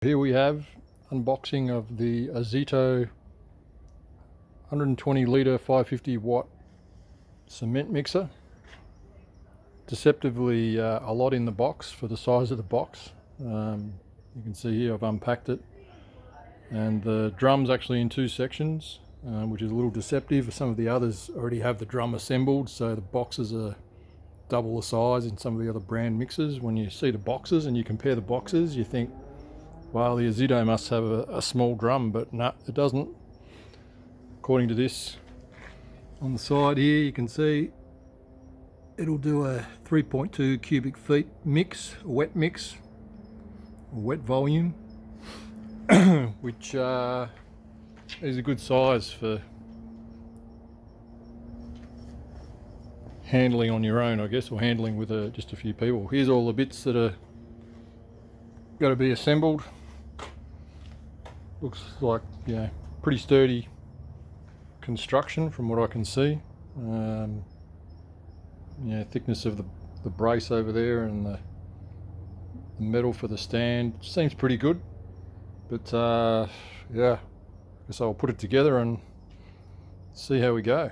Here we have unboxing of the Ozito 120 litre 550 watt cement mixer. Deceptively a lot in the box for the size of the box. You can see here I've unpacked it, and the drum's actually in two sections, which is a little deceptive. Some of the others already have the drum assembled, so the boxes are double the size in some of the other brand mixers. When you see the boxes and you compare the boxes, you think, well, the Ozito must have a small drum, but no, it doesn't. According to this, on the side here, you can see it'll do a 3.2 cubic feet mix, a wet mix, a wet volume, which is a good size for handling on your own, I guess, or handling with just a few people. Here's all the bits that are got to be assembled. Looks like, pretty sturdy construction from what I can see. Thickness of the brace over there, and the metal for the stand seems pretty good. But I guess I'll put it together and see how we go.